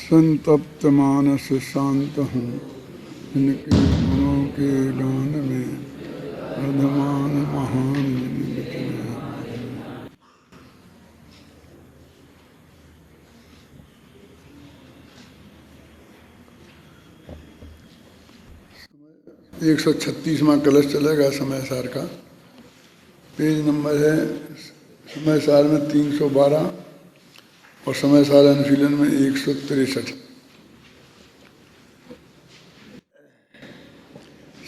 संतप्त मानस शांत हूँ, इनके गुणों के गान में वर्धमान महान जिन बचने। 136वां कलश चलेगा समय सार का। पेज नंबर है समय सार में 312 और समय सार अनुशीलन में 163।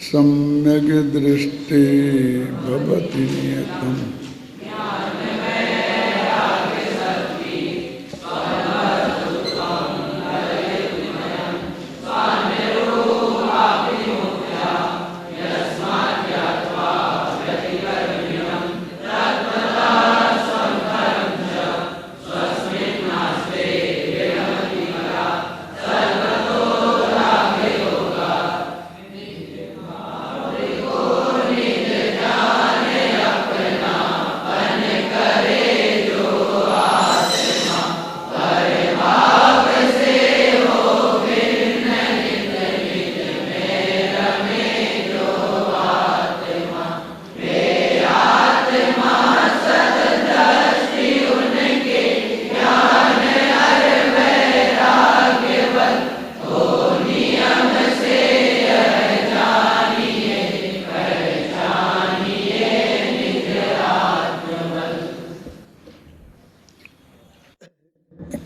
सम्यक दृष्टि भवति नियतम्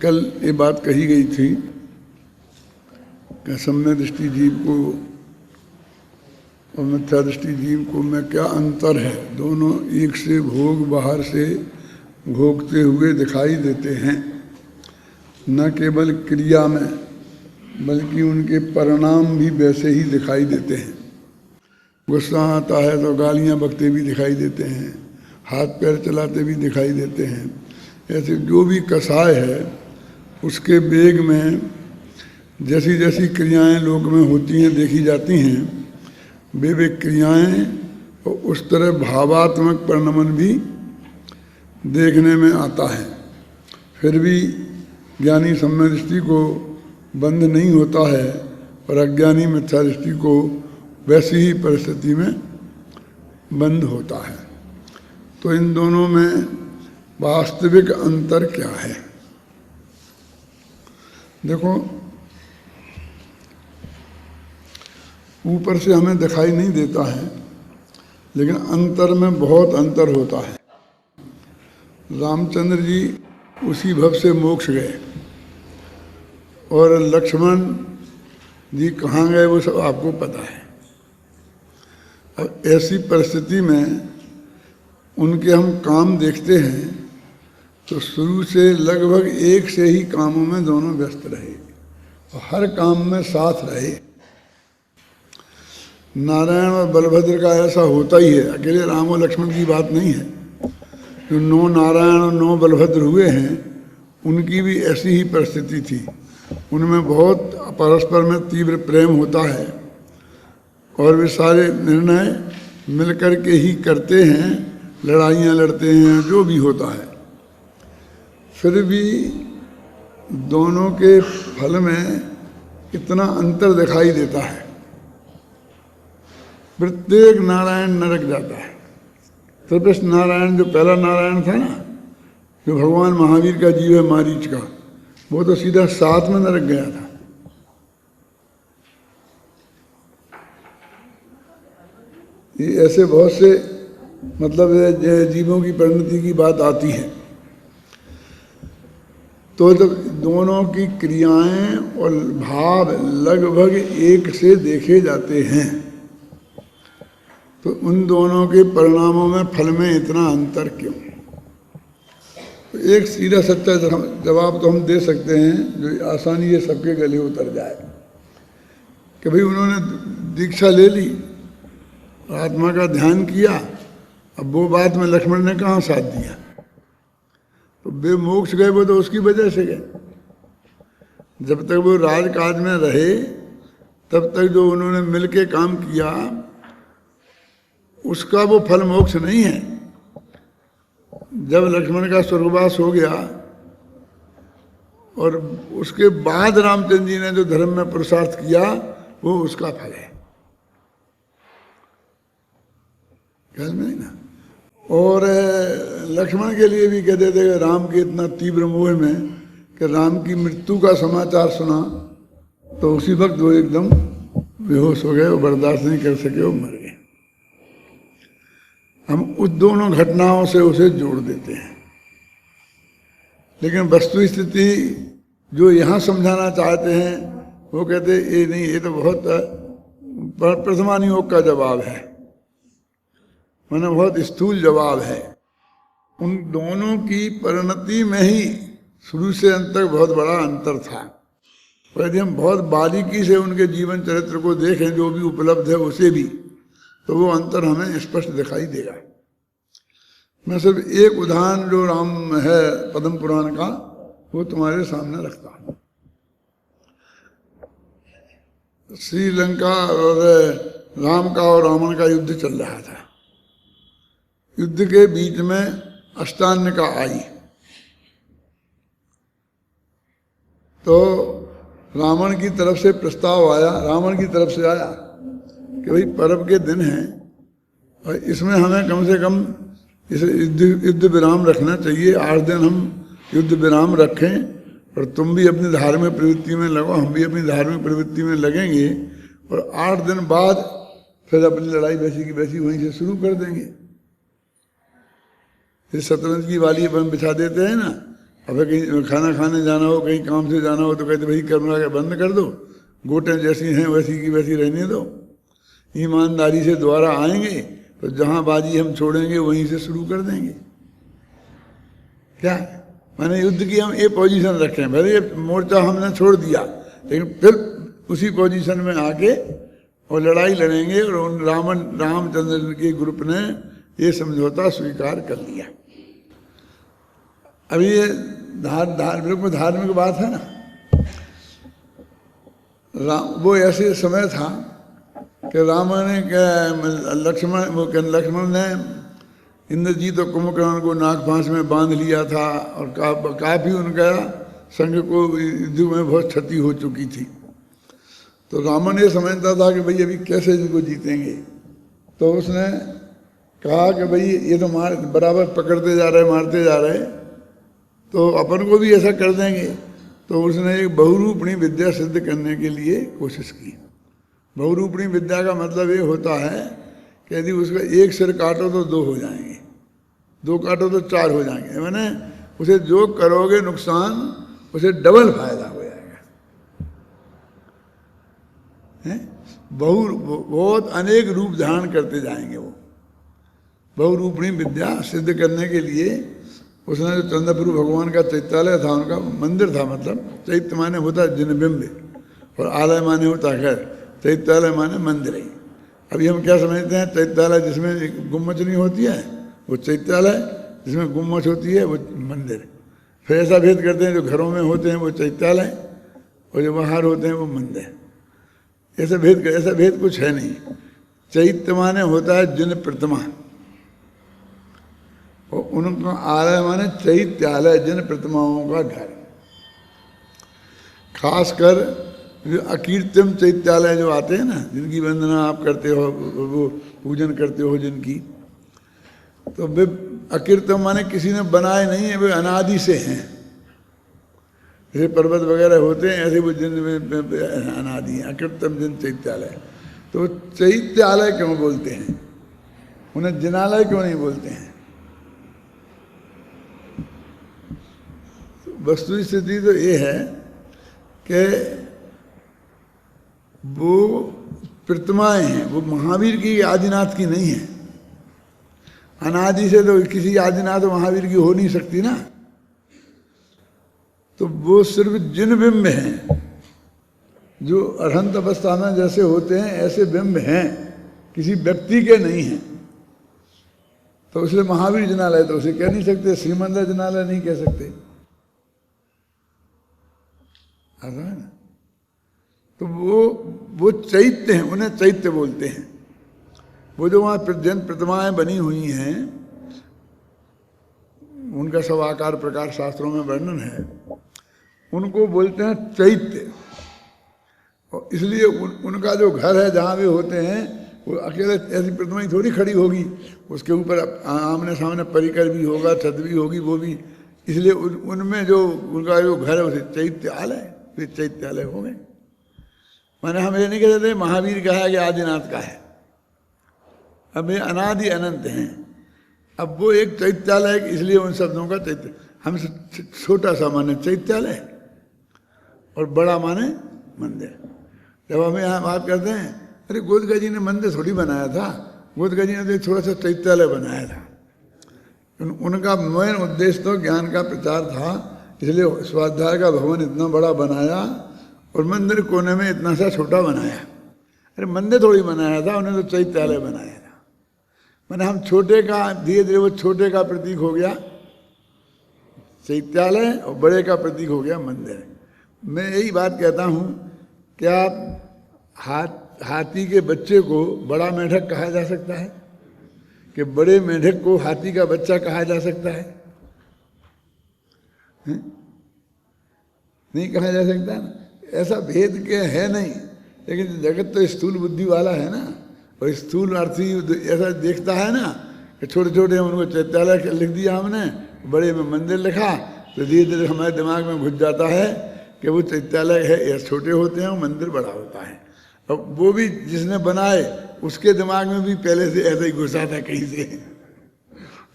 कल ये बात कही गई थी कि सम्यक दृष्टि जीव को और मिथ्या दृष्टि जीव को में क्या अंतर है। दोनों एक से भोग बाहर से भोगते हुए दिखाई देते हैं, न केवल क्रिया में बल्कि उनके परिणाम भी वैसे ही दिखाई देते हैं। गुस्सा आता है तो गालियाँ बकते भी दिखाई देते हैं, हाथ पैर चलाते भी दिखाई देते हैं। ऐसे जो भी कसाय है उसके वेग में जैसी जैसी क्रियाएं लोक में होती हैं देखी जाती हैं, वे क्रियाएं और उस तरह भावात्मक परिणमन भी देखने में आता है। फिर भी ज्ञानी सम्यक दृष्टि को बंद नहीं होता है और अज्ञानी मिथ्या दृष्टि को वैसी ही परिस्थिति में बंद होता है। तो इन दोनों में वास्तविक अंतर क्या है? देखो, ऊपर से हमें दिखाई नहीं देता है, लेकिन अंतर में बहुत अंतर होता है। रामचंद्र जी उसी भव से मोक्ष गए और लक्ष्मण जी कहाँ गए वो सब आपको पता है। अब ऐसी परिस्थिति में उनके हम काम देखते हैं तो शुरू से लगभग एक से ही कामों में दोनों व्यस्त रहे और हर काम में साथ रहे। नारायण और बलभद्र का ऐसा होता ही है, अकेले राम और लक्ष्मण की बात नहीं है। जो 9 नारायण और 9 बलभद्र हुए हैं उनकी भी ऐसी ही परिस्थिति थी। उनमें बहुत परस्पर में तीव्र प्रेम होता है और वे सारे निर्णय मिलकर के ही करते हैं, लड़ाइयाँ लड़ते हैं, जो भी होता है। फिर भी दोनों के फल में इतना अंतर दिखाई देता है। प्रत्येक नारायण नरक जाता है। त्रिपृष्ठ नारायण जो पहला नारायण था ना, जो भगवान महावीर का जीव है मारीच का, वो तो सीधा 7 में नरक गया था। ये ऐसे बहुत से मतलब जीवों की परिणति की बात आती है। तो जब दोनों की क्रियाएं और भाव लगभग एक से देखे जाते हैं तो उन दोनों के परिणामों में फल में इतना अंतर क्यों? तो एक सीधा सच्चा जवाब तो हम दे सकते हैं जो आसानी से सबके गले उतर जाए कि भाई उन्होंने दीक्षा ले ली, आत्मा का ध्यान किया, अब वो बात में लक्ष्मण ने कहाँ साथ दिया? तो वे मोक्ष गए वो तो उसकी वजह से गए। जब तक वो राजकाज में रहे तब तक जो उन्होंने मिलके काम किया उसका वो फल मोक्ष नहीं है। जब लक्ष्मण का स्वर्गवास हो गया और उसके बाद रामचंद्र जी ने जो धर्म में पुरुषार्थ किया वो उसका फल है, ख्याल में नहीं ना। और लक्ष्मण के लिए भी कहते थे कि राम के इतना तीव्र मोह में कि राम की मृत्यु का समाचार सुना तो उसी वक्त वो एकदम बेहोश हो गए, वो बर्दाश्त नहीं कर सके, वो मर गए। हम उस दोनों घटनाओं से उसे जोड़ देते हैं, लेकिन वस्तु स्थिति जो यहाँ समझाना चाहते हैं वो कहते ये नहीं, ये तो बहुत प्रथमानुयोग का जवाब है, मैंने बहुत स्थूल जवाब है। उन दोनों की परिणति में ही शुरू से अंत तक बहुत बड़ा अंतर था। और यदि हम बहुत बारीकी से उनके जीवन चरित्र को देखें, जो भी उपलब्ध है उसे भी, तो वो अंतर हमें स्पष्ट दिखाई देगा। मैं सिर्फ एक उदाहरण जो राम है पद्म पुराण का वो तुम्हारे सामने रखता हूँ। श्रीलंका और राम का और रावण का युद्ध चल रहा था। युद्ध के बीच में अष्टान्यका आई तो रावण की तरफ से प्रस्ताव आया, रावण की तरफ से आया कि भाई पर्व के दिन हैं और इसमें हमें कम से कम इसे युद्ध विराम रखना चाहिए, 8 दिन हम युद्ध विराम रखें और तुम भी अपनी धार्मिक प्रवृत्ति में लगो, हम भी अपनी धार्मिक प्रवृत्ति में लगेंगे और 8 दिन बाद फिर अपनी लड़ाई वैसी की वैसी वहीं से शुरू कर देंगे। ये शतरंज की वाली अपन बिछा देते हैं ना, अब कहीं खाना खाने जाना हो, कहीं काम से जाना हो तो कहते भाई कैमरा के बंद कर दो, गोटें जैसी हैं वैसी की वैसी रहने दो, ईमानदारी से दोबारा आएंगे तो जहाँ बाजी हम छोड़ेंगे वहीं से शुरू कर देंगे। क्या मैंने युद्ध की हम एक पोजीशन रखे, भले ये मोर्चा हमने छोड़ दिया लेकिन फिर उसी पोजीशन में आके और लड़ाई लड़ेंगे। और उन रामचंद्र के ग्रुप ने ये समझौता स्वीकार कर लिया। अभी ये बिल्कुल धार्मिक बात है ना। वो ऐसे समय था कि लक्ष्मण ने इंद्रजीत और कुंभकर्ण को नागपाश में बांध लिया था और काफी उनका संघ को युद्ध में बहुत क्षति हो चुकी थी। तो रावण ये समझता था कि भाई अभी कैसे इनको जीतेंगे, तो उसने कहा कि भाई ये तो बराबर पकड़ते जा रहे, मारते जा रहे, तो अपन को भी ऐसा कर देंगे। तो उसने एक बहुरूपणी विद्या सिद्ध करने के लिए कोशिश की। बहुरूपणी विद्या का मतलब ये होता है कि यदि उसका एक सिर काटो तो 2 हो जाएंगे, 2 काटो तो 4 हो जाएंगे, मैंने उसे जो करोगे नुकसान उसे डबल फायदा हो जाएगा। बहुत अनेक रूप धारण करते जाएंगे। वो बहुरूपणी विद्या सिद्ध करने के लिए उसने जो चंद्रपुर भगवान का चैत्यालय था, उनका मंदिर था, मतलब चैत्य माने होता है जिनबिंब और आलय माने होता है, चैत्यालय माने मंदिर है। अभी हम क्या समझते हैं, चैत्यालय जिसमें गुम्मच नहीं होती है वो चैत्यालय, जिसमें गुम्मच होती है वो मंदिर। फिर ऐसा भेद करते हैं जो घरों में होते हैं वो चैत्यालय और जो बाहर होते हैं वो मंदिर। ऐसा भेद कुछ है नहीं। चैत्य माने होता है जिन प्रतिमा और उनका आलय माने चैत्यालय, जिन प्रतिमाओं का घर। खासकर जो अकीर्तम चैत्यालय जो आते हैं ना, जिनकी वंदना आप करते हो, वो पूजन करते हो जिनकी, तो वे अकीर्तम माने किसी ने बनाए नहीं है, वे अनादि से हैं। जैसे पर्वत वगैरह होते हैं ऐसे वो जिन अनादि हैं, अकीर्तम जिन चैत्यालय। तो चैत्यालय क्यों बोलते हैं, उन्हें जिनालय क्यों नहीं बोलते हैं? वस्तु स्थिति तो ये है कि वो प्रतिमाएं हैं, वो महावीर की आदिनाथ की नहीं है। अनादि से तो किसी आदिनाथ महावीर की हो नहीं सकती ना। तो वो सिर्फ जिन बिंब हैं जो अरहंत अवस्था में जैसे होते हैं ऐसे बिंब हैं, किसी व्यक्ति के नहीं हैं। तो इसलिए महावीर जिनालय तो उसे कह नहीं सकते, श्रीमंदिर जिनालय नहीं कह सकते, है ना। तो वो चैत्य हैं, उन्हें चैत्य बोलते हैं। वो जो वहाँ जन प्रतिमाएं बनी हुई हैं उनका सब आकार प्रकार शास्त्रों में वर्णन है। उनको बोलते हैं चैत्य। और इसलिए उनका जो घर है जहाँ वे होते हैं वो अकेले ऐसी प्रतिमा ही थोड़ी खड़ी होगी, उसके ऊपर आमने सामने परिकर भी होगा, छत भी होगी, वो भी। इसलिए उनमें जो उनका जो घर है उसे चैत्यालय, वे चैत्यालय हो गए। माने हम ये नहीं कहते महावीर का है कि आदिनाथ का है, अब ये अनादि अनंत हैं। अब वो एक चैत्यालय, इसलिए उन शब्दों का चैत्य, हम छोटा सा माने चैत्यालय और बड़ा माने मंदिर। जब हम यहाँ बात करते हैं अरे गोदका जी ने मंदिर थोड़ी बनाया था, गोदका जी ने तो थोड़ा सा चैत्यालय बनाया था। उनका मेन उद्देश्य तो ज्ञान का प्रचार था, इसलिए स्वाध्याय का भवन इतना बड़ा बनाया और मंदिर कोने में इतना सा छोटा बनाया। अरे मंदिर थोड़ी बनाया था, उन्होंने तो चैत्यालय बनाया था। मैंने हम छोटे का धीरे धीरे वो छोटे का प्रतीक हो गया चैत्यालय और बड़े का प्रतीक हो गया मंदिर। मैं यही बात कहता हूँ, क्या हाथी के बच्चे को बड़ा मेढक कहा जा सकता है कि बड़े मेढक को हाथी का बच्चा कहा जा सकता है? नहीं कहा जा सकता ना। ऐसा भेद के है नहीं, लेकिन जगत तो स्थूल बुद्धि वाला है ना, और स्थूल अर्थी ऐसा देखता है ना कि छोटे छोटे उनको चैत्यालय लिख दिया हमने, बड़े में मंदिर लिखा, तो धीरे धीरे हमारे दिमाग में घुस जाता है कि वो चैत्यालय है या छोटे होते हैं, मंदिर बड़ा होता है। और वो भी जिसने बनाए उसके दिमाग में भी पहले से ऐसा ही घुसा था कहीं से,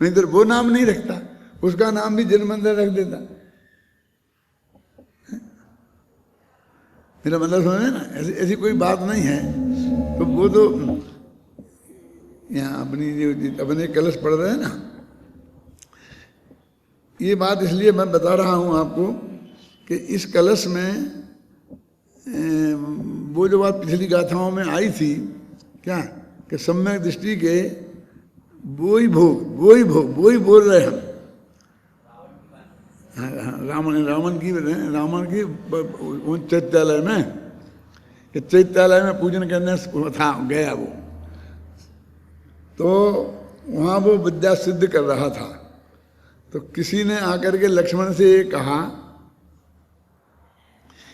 नहीं तो वो नाम नहीं रखता, उसका नाम भी जन मंदिर रख देता। मेरा मतलब समझे ना, ऐसी कोई बात नहीं है। तो वो तो यहाँ अपने कलश पढ़ रहे हैं ना, ये बात इसलिए मैं बता रहा हूँ आपको कि इस कलश में वो जो बात पिछली गाथाओं में आई थी क्या कि सम्यक दृष्टि के वो ही बोल रहे हम। रावण की चैत्यालय में, कि चैत्यालय में पूजन करने था गया वो, तो वहाँ वो विद्या सिद्ध कर रहा था। तो किसी ने आकर के लक्ष्मण से ये कहा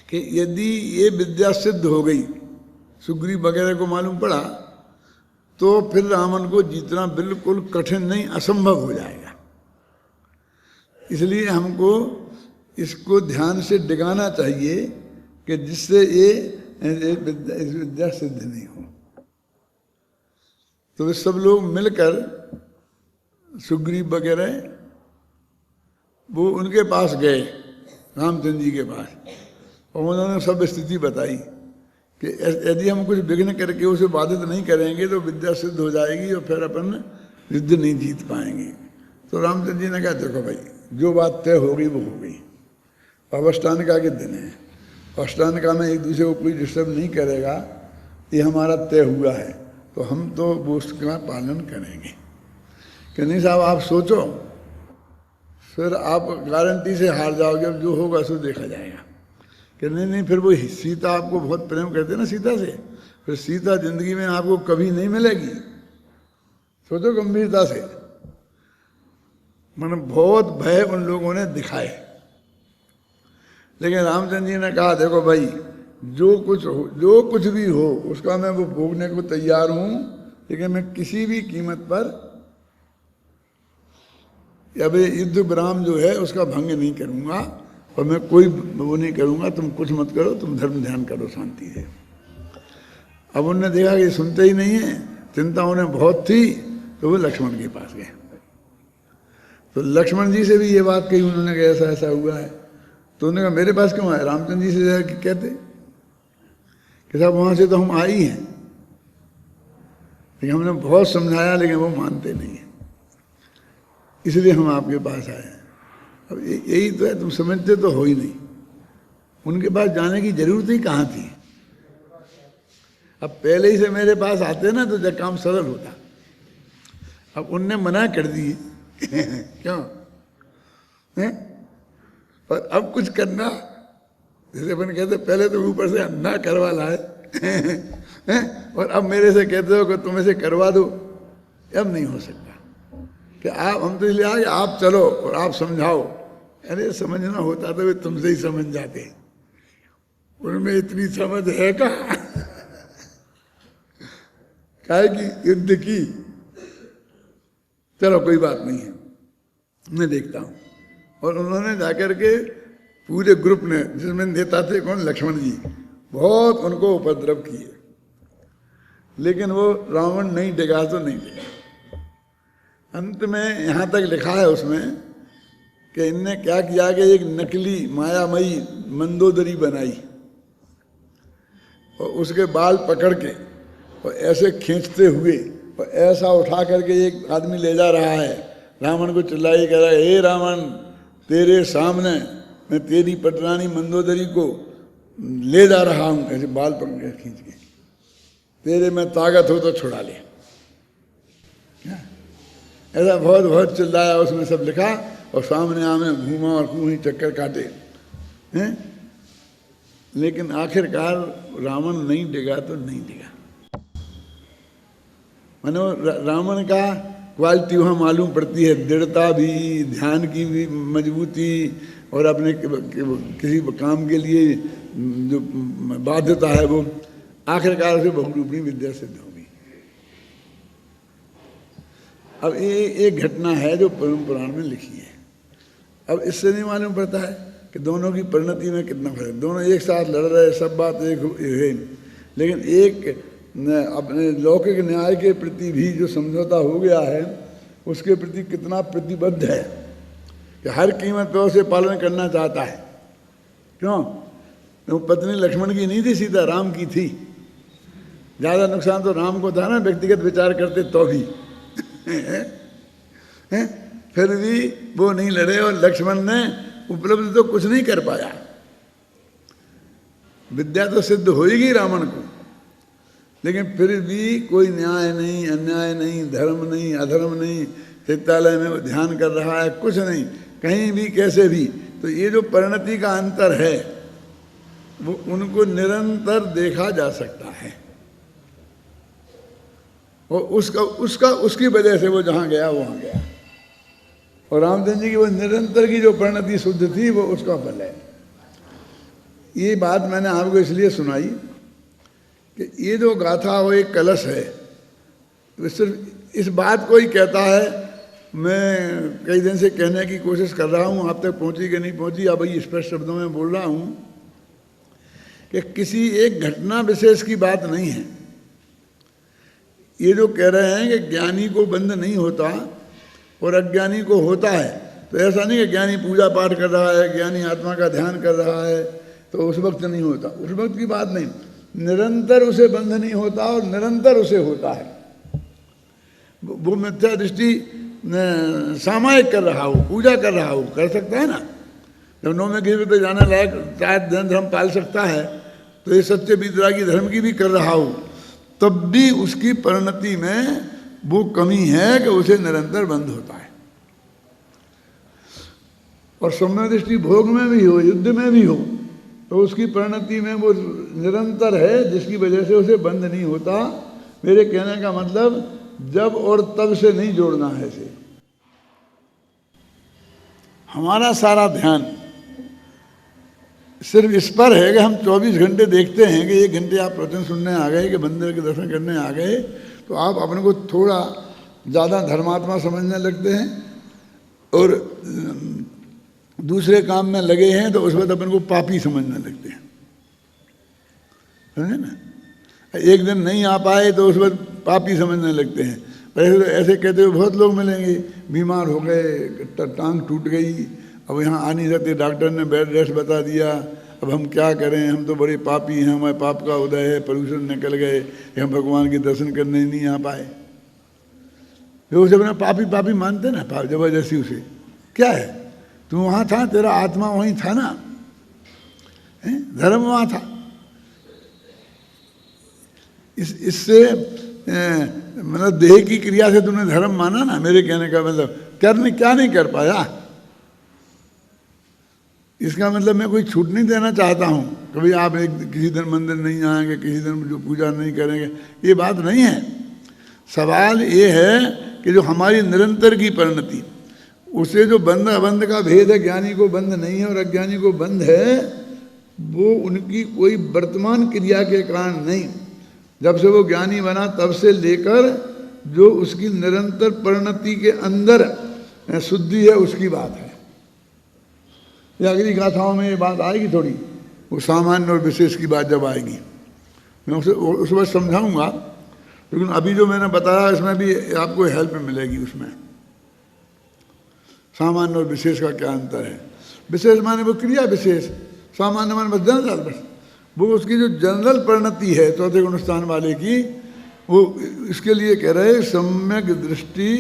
कि यदि ये विद्या सिद्ध हो गई, सुग्रीव वगैरह को मालूम पड़ा, तो फिर रावण को जीतना बिल्कुल कठिन नहीं, असंभव हो जाएगा। इसलिए हमको इसको ध्यान से डिगाना चाहिए कि जिससे ये विद्या सिद्ध नहीं हो। तो वे सब लोग मिलकर सुग्रीव वगैरह वो उनके पास गए, रामचंद्र जी के पास, और उन्होंने सब स्थिति बताई कि यदि हम कुछ विघ्न करके उसे बाधित नहीं करेंगे तो विद्या सिद्ध हो जाएगी और फिर अपन युद्ध नहीं जीत पाएंगे। तो रामचंद्र जी ने कहा देखो भाई, जो बात तय होगी वो हो गई। अब अष्टानिका के दिन है, अष्टानिका में एक दूसरे को कोई डिस्टर्ब नहीं करेगा, ये हमारा तय हुआ है, तो हम तो वो उसका पालन करेंगे। कि नहीं साहब आप सोचो, फिर आप गारंटी से हार जाओगे, अब जो होगा सो देखा जाएगा। कि नहीं फिर वो सीता आपको बहुत प्रेम करते ना सीता से, फिर सीता जिंदगी में आपको कभी नहीं मिलेगी, सोचो गंभीरता से। मतलब बहुत भय उन लोगों ने दिखाए, लेकिन रामचंद्र जी ने कहा देखो भाई, जो कुछ भी हो उसका मैं वो भोगने को तैयार हूँ, लेकिन मैं किसी भी कीमत पर अब युद्ध विराम जो है उसका भंग नहीं करूँगा, और मैं कोई वो नहीं करूँगा, तुम कुछ मत करो, तुम धर्म ध्यान करो शांति से। अब उनने देखा कि सुनते ही नहीं है, चिंता उन्हें बहुत थी, तो वो लक्ष्मण के पास गए। तो लक्ष्मण जी से भी ये बात कही उन्होंने कि ऐसा ऐसा हुआ है। तो उन्होंने कहा मेरे पास क्यों आए? रामचंद्र जी से कहते कि साहब वहाँ से तो हम आई हैं, लेकिन हमने बहुत समझाया लेकिन वो मानते नहीं है, इसलिए हम आपके पास आए हैं। अब यही तो है, तुम समझते तो हो ही नहीं, उनके पास जाने की जरूरत ही कहाँ थी। अब पहले ही से मेरे पास आते ना तो जब काम सरल होता। अब उनने मना कर दिए क्यों है? और अब कुछ करना, जैसे अपन कहते पहले तो ऊपर से ना करवा लाए और अब मेरे से कहते हो कि तुम इसे करवा दो, अब नहीं हो सकता। कि आप, हम तो इसलिए आए आप चलो और आप समझाओ अरे समझना होता तो वे तुमसे ही समझ जाते, उनमें इतनी समझ है कहाँ? काहे की युद्ध की। चलो कोई बात नहीं है, मैं देखता हूं। और उन्होंने जाकर के पूरे ग्रुप ने, जिसमें नेता थे कौन, लक्ष्मण जी, बहुत उनको उपद्रव किए, लेकिन वो रावण नहीं डिगा तो नहीं डिगा। अंत में यहाँ तक लिखा है उसमें कि इनने क्या किया कि एक नकली मायामयी मंदोदरी बनाई और उसके बाल पकड़ के और ऐसे खींचते हुए और ऐसा उठा करके एक आदमी ले जा रहा है, रावण को चिल्लाई कह रहा है, हे रावण, तेरे सामने मैं तेरी पटरानी मंदोदरी को ले जा रहा हूं, ऐसे बाल पकड़ के खींच के, तेरे में ताकत हो तो छुड़ा ले। ऐसा बहुत बहुत चिल्लाया, उसमें सब लिखा, और सामने आमे घूमा और खूब ही चक्कर काटे हैं। लेकिन आखिरकार रावण नहीं डिगा तो नहीं डिगा। मानो रावण का क्वालिटी वहाँ मालूम पड़ती है, दृढ़ता भी, ध्यान की भी मजबूती, और अपने किसी काम के लिए जो बाध्यता है वो आखिरकार उसे बहुरूपी विद्या सिद्ध होगी। अब ये एक घटना है जो परम पुराण में लिखी है। अब इससे नहीं मालूम पड़ता है कि दोनों की परिणति में कितना फर्क, दोनों एक साथ लड़ रहे, सब बात एक है, लेकिन एक अपने लौकिक न्याय के प्रति भी जो समझौता हो गया है उसके प्रति कितना प्रतिबद्ध है कि हर कीमत पर उसे पालन करना चाहता है। क्यों? तो पत्नी लक्ष्मण की नहीं थी, सीता राम की थी। ज़्यादा नुकसान तो राम को था ना, व्यक्तिगत विचार करते तो भी फिर भी वो नहीं लड़े, और लक्ष्मण ने उपलब्ध तो कुछ नहीं कर पाया। विद्या तो सिद्ध होएगी रावण को, लेकिन फिर भी कोई न्याय नहीं, अन्याय नहीं, धर्म नहीं, अधर्म नहीं, चित्तालय में वो ध्यान कर रहा है, कुछ नहीं, कहीं भी कैसे भी। तो ये जो परिणति का अंतर है वो उनको निरंतर देखा जा सकता है, और उसकी वजह से वो जहाँ गया वहाँ गया। और रामचंद्र जी की वो निरंतर की जो परिणति शुद्ध थी वो उसका फल है। ये बात मैंने आपको इसलिए सुनाई कि ये जो गाथा वो एक कलश है, तो सिर्फ इस बात को ही कहता है। मैं कई दिन से कहने की कोशिश कर रहा हूँ, आप तक पहुँची कि नहीं पहुँची, अब वही स्पष्ट शब्दों में बोल रहा हूँ कि किसी एक घटना विशेष की बात नहीं है। ये जो कह रहे हैं कि ज्ञानी को बंध नहीं होता और अज्ञानी को होता है, तो ऐसा नहीं कि ज्ञानी पूजा पाठ कर रहा है, ज्ञानी आत्मा का ध्यान कर रहा है तो उस वक्त नहीं होता, उस वक्त की बात नहीं। निरंतर उसे बंध नहीं होता और निरंतर उसे होता है। वो मिथ्या दृष्टि सामायिक कर रहा हो, पूजा कर रहा हो, कर सकता है ना। जब 9वें गिर पे जाने लायक शायद धर्म पाल सकता है, तो ये सत्य वितरागी धर्म की भी कर रहा हो, तब भी उसकी परिणति में वो कमी है कि उसे निरंतर बंध होता है। और सम्यक दृष्टि भोग में भी हो, युद्ध में भी हो, तो उसकी परिणति में वो निरंतर है, जिसकी वजह से उसे बंध नहीं होता। मेरे कहने का मतलब जब और तब से नहीं जोड़ना है इसे। हमारा सारा ध्यान सिर्फ इस पर है कि हम 24 घंटे देखते हैं कि 1 घंटे आप प्रवचन सुनने आ गए, कि मंदिर के दर्शन करने आ गए, तो आप अपने को थोड़ा ज़्यादा धर्मात्मा समझने लगते हैं, और दूसरे काम में लगे हैं तो उस वक्त अपन को पापी समझने लगते हैं। समझे ना? एक दिन नहीं आ पाए तो उस वक्त पापी समझने लगते हैं। ऐसे कहते हुए बहुत लोग मिलेंगे, बीमार हो गए, टांग टूट गई, अब यहाँ आ नहीं सकते, डॉक्टर ने बेड रेस्ट बता दिया, अब हम क्या करें, हम तो बड़े पापी हैं, हमारे पाप का उदय है, प्रदूषण निकल गए, हम भगवान के दर्शन करने नहीं आ पाए। जो उसे अपना पापी पापी मानते ना, जबरदस्ती उसे, क्या है, तू वहाँ था, तेरा आत्मा वहीं था ना, धर्म वहाँ था। इससे मतलब देह की क्रिया से तूने धर्म माना ना। मेरे कहने का मतलब करने क्या नहीं कर पाया, इसका मतलब मैं कोई छूट नहीं देना चाहता हूँ। कभी आप किसी दिन मंदिर नहीं आएंगे, किसी दिन जो पूजा नहीं करेंगे, ये बात नहीं है। सवाल ये है कि जो हमारी निरंतर की परिणति, उसे जो बंध अबंध का भेद है, ज्ञानी को बंध नहीं है और अज्ञानी को बंध है, वो उनकी कोई वर्तमान क्रिया के कारण नहीं, जब से वो ज्ञानी बना तब से लेकर जो उसकी निरंतर परिणति के अंदर शुद्धि है उसकी बात है। ये अगली गाथाओं में ये बात आएगी थोड़ी, वो सामान्य और विशेष की बात जब आएगी मैं उस वक्त समझाऊंगा, लेकिन अभी जो मैंने बताया इसमें भी आपको हेल्प मिलेगी। उसमें सामान्य और विशेष का क्या अंतर है। विशेष माने वो क्रिया विशेष, सामान्य माने बस जनरल, बस वो उसकी जो जनरल परिणति है चौथे गुण स्थान वाले की, वो इसके लिए कह रहे सम्यक दृष्टि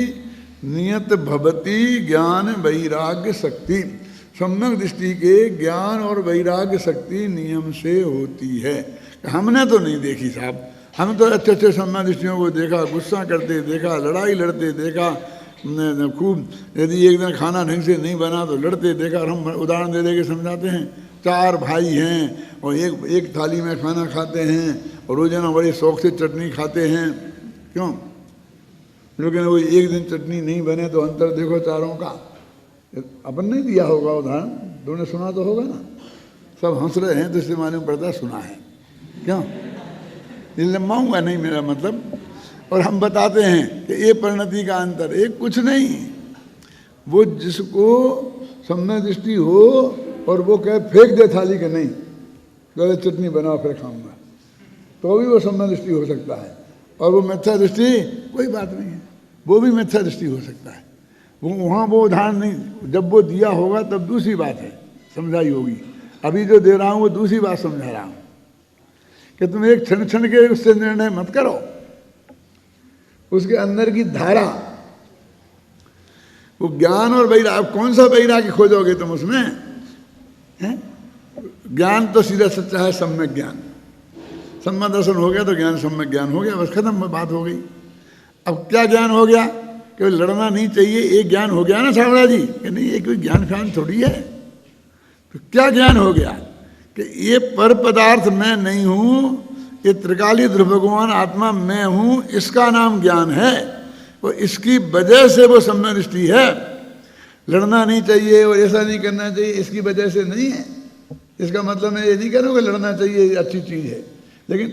नियत भवती ज्ञान वैराग्य शक्ति। सम्यक दृष्टि के ज्ञान और वैराग्य शक्ति नियम से होती है। हमने तो नहीं देखी साहब, हम तो अच्छे अच्छे सम्यक दृष्टियों को देखा, गुस्सा करते देखा, लड़ाई लड़ते देखा, खूब यदि एक दिन खाना ढंग से नहीं बना तो लड़ते देखा। और हम उदाहरण दे के समझाते हैं, 4 भाई हैं और एक थाली में खाना खाते हैं और रोजाना बड़े शौक से चटनी खाते हैं, क्यों? लेकिन वो एक दिन चटनी नहीं बने तो अंतर देखो चारों का। अपन नहीं दिया होगा उदाहरण, तुमने सुना तो होगा ना। सब हंस रहे हैं तो इससे मालूम पड़ता सुना है, क्यों? ये लम्बाऊंगा नहीं मेरा मतलब। और हम बताते हैं कि ये परिणति का अंतर एक कुछ नहीं, वो जिसको सम्यक दृष्टि हो और वो कहे फेंक दे थाली के नहीं, तो चटनी बनाओ फिर खाऊंगा, तो भी वो सम्यक दृष्टि हो सकता है। और वो मिथ्या दृष्टि कोई बात नहीं है, वो भी मिथ्या दृष्टि हो सकता है। वो वहाँ वो उदाहरण नहीं, जब वो दिया होगा तब दूसरी बात है, समझाई होगी। अभी जो दे रहा हूँ वो दूसरी बात समझा रहा हूँ कि तुम एक क्षण क्षण के उससे निर्णय मत करो। उसके अंदर की धारा, वो ज्ञान और वैराग्य, कौन सा वैराग्य खोजोगे तुम उसमें? है ज्ञान तो सीधा सच्चा है, सम्यक ज्ञान। सम्यक दर्शन हो गया तो ज्ञान सम्यक ज्ञान हो गया, बस खत्म बात हो गई। अब क्या ज्ञान हो गया कि लड़ना नहीं चाहिए, एक ज्ञान हो गया ना छावड़ा जी कि नहीं, ये कोई ज्ञान फ्यान थोड़ी है। तो क्या ज्ञान हो गया कि ये पर पदार्थ मैं नहीं हूँ, ये त्रिकाली ध्रुव भगवान आत्मा मैं हूँ, इसका नाम ज्ञान है। वो इसकी वजह से वो सम्यक दृष्टि है। लड़ना नहीं चाहिए और ऐसा नहीं करना चाहिए इसकी वजह से नहीं है। इसका मतलब मैं ये नहीं कह रहा हूँ कि लड़ना चाहिए ये अच्छी चीज़ है, लेकिन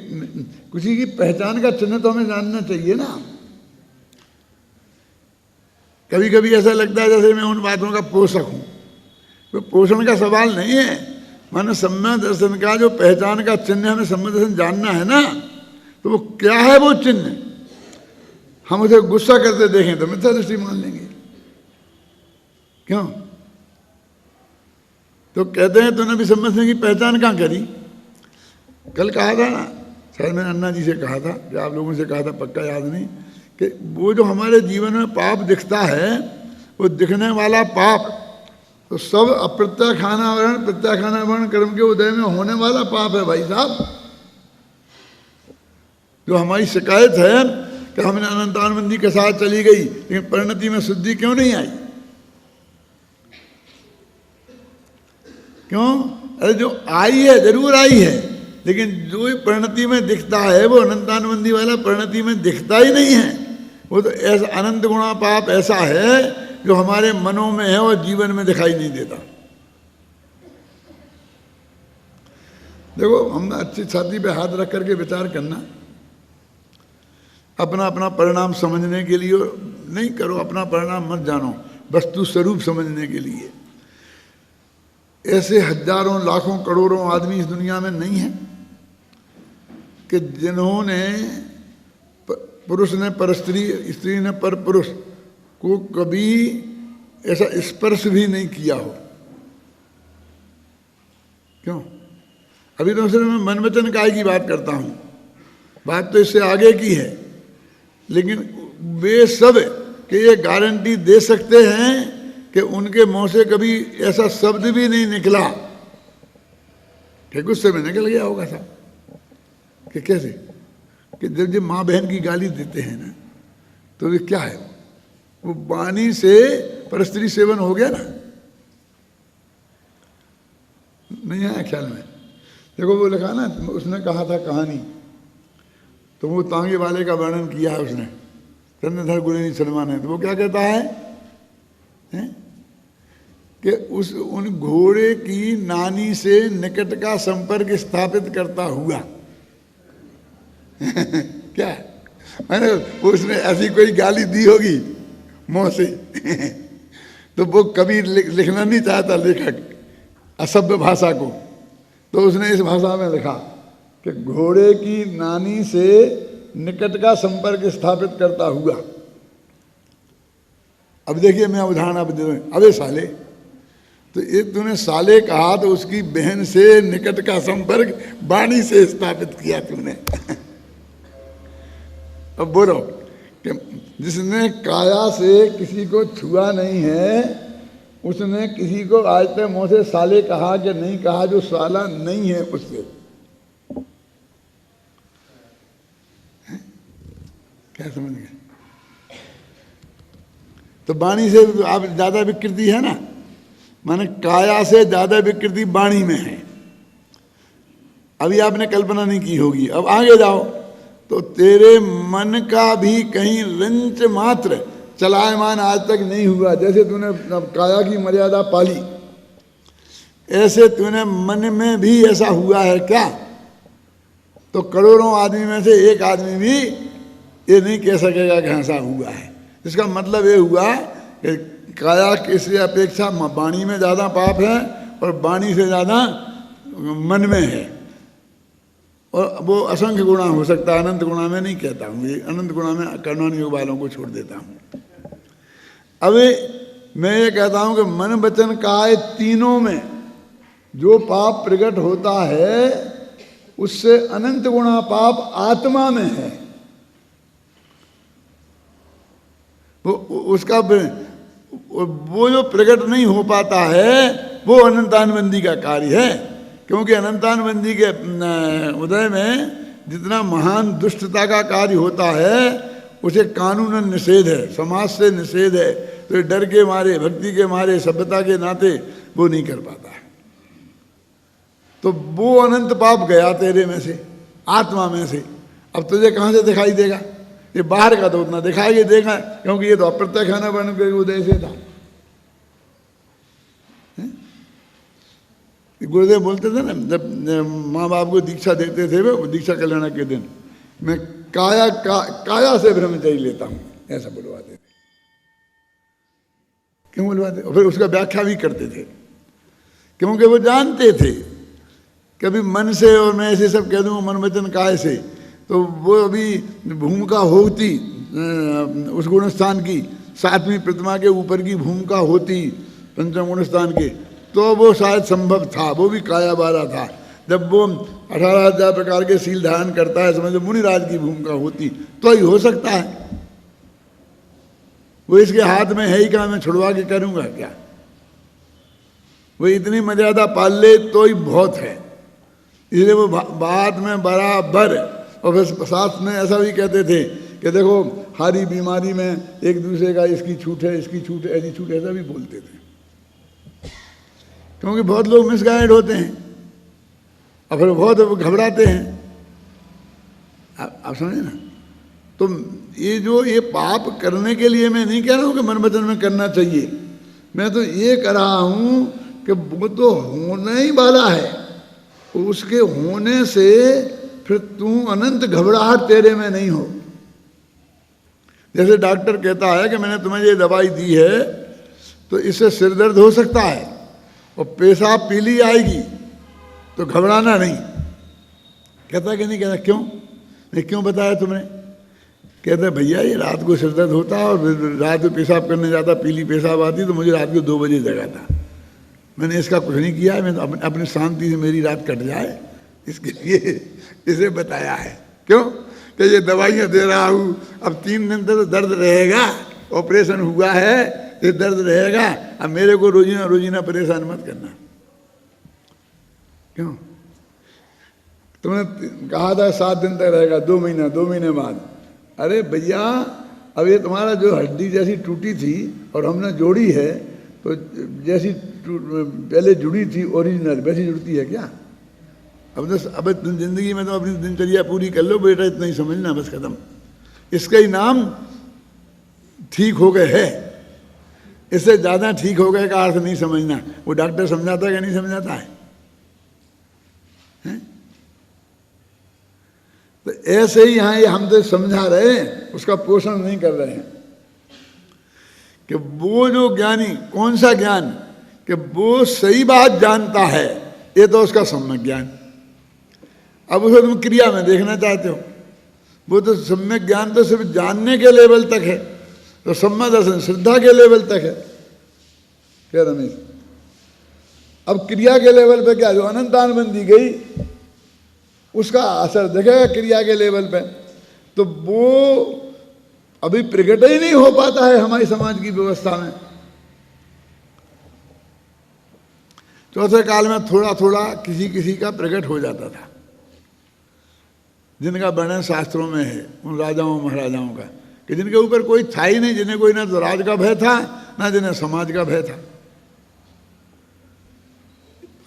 किसी की पहचान का चिन्ह तो हमें जानना चाहिए ना। कभी कभी ऐसा लगता है जैसे मैं उन बातों का पोषक हूँ, तो पोषण का सवाल नहीं है। माने सम्यक दर्शन का जो पहचान का चिन्ह हमें सम्यक दर्शन जानना है ना, तो वो क्या है वो चिन्ह? हम उसे गुस्सा करते देखें तो मिथ्या दृष्टि मान लेंगे, क्यों? तो कहते हैं तूने भी सम्यक दर्शन की पहचान कहाँ करी? कल कहा था ना, शायद मैंने अन्ना जी से कहा था, या आप लोगों से कहा था, पक्का याद नहीं, कि वो जो हमारे जीवन में पाप दिखता है, वो दिखने वाला पाप तो सब अप्रत्याखानावरण प्रत्याखानावरण कर्म के उदय में होने वाला पाप है भाई साहब। जो हमारी शिकायत है कि हमने अनंतानंदी के साथ चली गई लेकिन परिणति में शुद्धि क्यों नहीं आई? क्यों? अरे जो आई है जरूर आई है, लेकिन जो परिणति में दिखता है वो अनंतानंदी वाला परिणति में दिखता ही नहीं है। वो तो ऐसा अनंत गुणा पाप ऐसा है जो हमारे मनों में है और जीवन में दिखाई नहीं देता। देखो, हम अच्छी छाती पे हाथ रख करके विचार करना, अपना अपना परिणाम समझने के लिए नहीं करो, अपना परिणाम मत जानो, वस्तु स्वरूप समझने के लिए। ऐसे हजारों लाखों करोड़ों आदमी इस दुनिया में नहीं है कि जिन्होंने पुरुष ने पर स्त्री, स्त्री ने पर पुरुष को कभी ऐसा स्पर्श भी नहीं किया हो। क्यों? अभी तो सिर्फ मैं मन वचन काय की बात करता हूं, बात तो इससे आगे की है, लेकिन वे सब कि ये गारंटी दे सकते हैं कि उनके मुंह से कभी ऐसा शब्द भी नहीं निकला कि गुस्से में निकल गया होगा था। कि कैसे? कि जब माँ बहन की गाली देते हैं ना, तो ये क्या है? वो वाणी से परस्त्री सेवन हो गया ना, नहीं आया ख्याल में? देखो वो लिखा ना, उसने कहा था कहानी, तो वो तांगे वाले का वर्णन किया है उसने, चंद्रधर गुलेनी सलमान है। तो वो क्या कहता है? कि उन घोड़े की नानी से निकट का संपर्क स्थापित करता हुआ क्या मैंने उसने ऐसी कोई गाली दी होगी मुंह से तो वो कभी लिखना नहीं चाहता लेखक असभ्य भाषा को, तो उसने इस भाषा में लिखा कि घोड़े की नानी से निकट का संपर्क स्थापित करता हुआ। अब देखिए मैं उदाहरण आप दे रहा हूं, अबे साले, तो ये तूने साले कहा तो उसकी बहन से निकट का संपर्क वाणी से स्थापित किया तूने। अब बोलो कि जिसने काया से किसी को छुआ नहीं है उसने किसी को आज तक मुंह से साले कहा कि नहीं कहा जो साला नहीं है उससे। क्या समझ गए? तो वाणी से आप ज्यादा विकृति है ना, माने काया से ज्यादा विकृति वाणी में है। अभी आपने कल्पना नहीं की होगी, अब आगे जाओ तो तेरे मन का भी कहीं रंच मात्र चलायमान आज तक नहीं हुआ। जैसे तूने काया की मर्यादा पाली, ऐसे तूने मन में भी ऐसा हुआ है क्या? तो करोड़ों आदमी में से एक आदमी भी ये नहीं कह सकेगा कि ऐसा हुआ है। इसका मतलब ये हुआ कि काया किसी अपेक्षा वाणी में ज़्यादा पाप है और वाणी से ज़्यादा मन में है। और वो असंख्य गुणा हो सकता है, अनंत गुणा में नहीं कहता हूँ, ये अनंत गुणा में कर्णन योग वालों को छोड़ देता हूँ। अब मैं ये कहता हूँ कि मन वचन काय तीनों में जो पाप प्रकट होता है उससे अनंत गुणा पाप आत्मा में है। उसका वो जो प्रकट नहीं हो पाता है वो अनंतानुबंधी का कार्य है, क्योंकि अनंतानुबंधी के उदय में जितना महान दुष्टता का कार्य होता है उसे कानूनन निषेध है, समाज से निषेध है। तो डर के मारे, भक्ति के मारे, सभ्यता के नाते वो नहीं कर पाता है। तो वो अनंत पाप गया तेरे में से, आत्मा में से। अब तुझे कहाँ से दिखाई देगा? ये बाहर का तो उतना दिखाई देगा, क्योंकि ये तो अप्रत्यक्ष है ना, बन के उदय से था। गुरुदेव बोलते थे ना, जब माँ बाप को दीक्षा देते थे वो दीक्षा कल्याण के दिन, मैं काया से ब्रह्मचर्य लेता हूँ, ऐसा बुलवाते थे। क्यों बुलवाते? और फिर उसका व्याख्या भी करते थे, क्योंकि वो जानते थे कभी मन से और मैं ऐसे सब कह दूँ मन वचन काय से, तो वो अभी भूमिका होती उस गुणस्थान की, सातवीं प्रतिमा के ऊपर की भूमिका होती पंचम गुणस्थान के, तो वो शायद संभव था, वो भी काया बारा था। जब वो 18,000 प्रकार के शील धारण करता है, समझो मुनिराज की भूमिका होती तो ही हो सकता है। वो इसके हाथ में है ही कहाँ, मैं छुड़वा के करूँगा क्या? वो इतनी मर्यादा पाल ले तो ही बहुत है, इसलिए वो बात में बराबर। और फिर साथ में ऐसा भी कहते थे कि देखो हरी बीमारी में एक दूसरे का इसकी छूट है, इसकी छूट है, ऐसी छूट, ऐसा भी बोलते थे, क्योंकि बहुत लोग मिसगाइड होते हैं और फिर बहुत घबराते हैं। आप समझे ना? तो ये पाप करने के लिए मैं नहीं कह रहा हूँ कि मन वचन में करना चाहिए, मैं तो ये कह रहा हूँ कि वो तो होने ही वाला है, उसके होने से फिर तू अनंत घबराहट तेरे में नहीं हो। जैसे डॉक्टर कहता है कि मैंने तुम्हें ये दवाई दी है तो इससे सिर दर्द हो सकता है और पेशाब पीली आएगी, तो घबराना नहीं। कहता कि नहीं कहता? क्यों? नहीं, क्यों बताया तुमने? कहता भैया ये रात को सिर दर्द होता है और रात को पेशाब करने जाता, पीली पेशाब आती, तो मुझे रात को 2 बजे जगाता। मैंने इसका कुछ नहीं किया है, मैं तो अपनी शांति से मेरी रात कट जाए इसके लिए इसे बताया है। क्यों? कि ये दवाइयाँ दे रहा हूँ, अब 3 दिन तक तो दर्द रहेगा, ऑपरेशन हुआ है, ये दर्द रहेगा, अब मेरे को रोजीना परेशान मत करना। क्यों? तुमने कहा था 7 दिन तक रहेगा, 2 महीने बाद। अरे भैया अब ये तुम्हारा जो हड्डी जैसी टूटी थी और हमने जोड़ी है, तो जैसी पहले जुड़ी थी ओरिजिनल वैसी जुड़ती है क्या? अब जिंदगी में तो अपनी दिनचर्या पूरी कर लो बेटा, इतना ही समझना, बस खत्म। इसका ही नाम ठीक हो गए है। इससे ज़्यादा ठीक हो गए का अर्थ नहीं समझना। वो डॉक्टर समझाता है कि नहीं समझाता है? तो ऐसे ही यहाँ ये हम तो समझा रहे हैं, उसका पोषण नहीं कर रहे हैं कि वो जो ज्ञानी, कौन सा ज्ञान, कि वो सही बात जानता है, ये तो उसका सम्यक ज्ञान। अब उसे तुम क्रिया में देखना चाहते हो, वो तो सम्यक ज्ञान तो सिर्फ जानने के लेवल तक है, तो सम्यक दर्शन श्रद्धा के लेवल तक है। क्या रमेश? अब क्रिया के लेवल पे क्या, जो अनंतान बंदी गई उसका असर देखेगा क्रिया के लेवल पे, तो वो अभी प्रकट ही नहीं हो पाता है हमारी समाज की व्यवस्था में। चौथे काल में थोड़ा थोड़ा किसी किसी का प्रकट हो जाता था, जिनका वर्णन शास्त्रों में है, उन राजाओं महाराजाओं का, कि जिनके ऊपर कोई था ही नहीं, जिन्हें कोई ना तो राज का भय था ना जिन्हें समाज का भय था।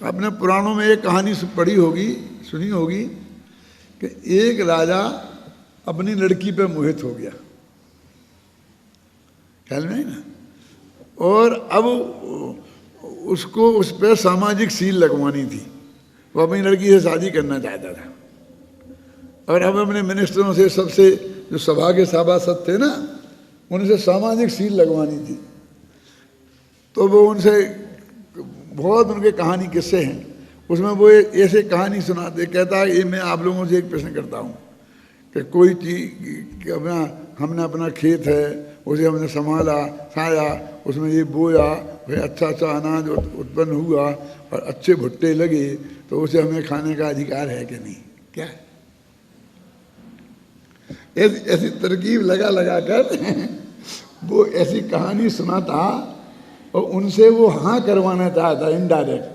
आपने पुराणों में एक कहानी पढ़ी होगी, सुनी होगी, कि एक राजा अपनी लड़की पे मोहित हो गया, ख्याल में है ना, और अब उसको उस पर सामाजिक सील लगवानी थी। वो अपनी लड़की से शादी करना चाहता था, और अब अपने मिनिस्टरों से, सबसे जो सभा के सभासद थे ना, उनसे सामाजिक सील लगवानी थी। तो वो उनसे बहुत उनके कहानी किस्से हैं, उसमें वो ऐसे कहानी सुनाते, कहता है ये मैं आप लोगों से एक प्रश्न करता हूँ कि कोई चीज अपना, हमने अपना खेत है, उसे हमने संभाला, छाया, उसमें ये बोया, फिर अच्छा अच्छा अनाज उत्पन्न हुआ और अच्छे भुट्टे लगे, तो उसे हमें खाने का अधिकार है कि नहीं? क्या ऐसी तरकीब लगा लगा कर वो ऐसी कहानी सुनाता, और उनसे वो हाँ करवाना चाहता इनडायरेक्ट।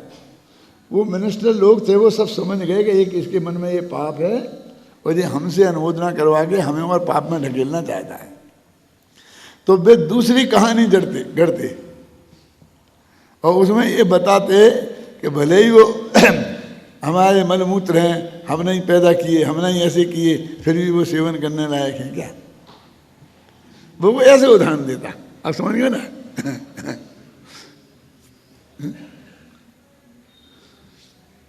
वो मिनिस्टर लोग थे, वो सब समझ गए कि एक इसके मन में ये पाप है, और ये हमसे अनुमोदना करवा के हमें और पाप में ढकेलना चाहता है। तो वे दूसरी कहानी गढ़ते और उसमें ये बताते कि भले ही वो हमारे मलमूत्र हैं, हमने ही पैदा किए, हमने ही ऐसे किए, फिर भी वो सेवन करने लायक हैं क्या? वो ऐसे उदाहरण देता, आप समझ गए ना?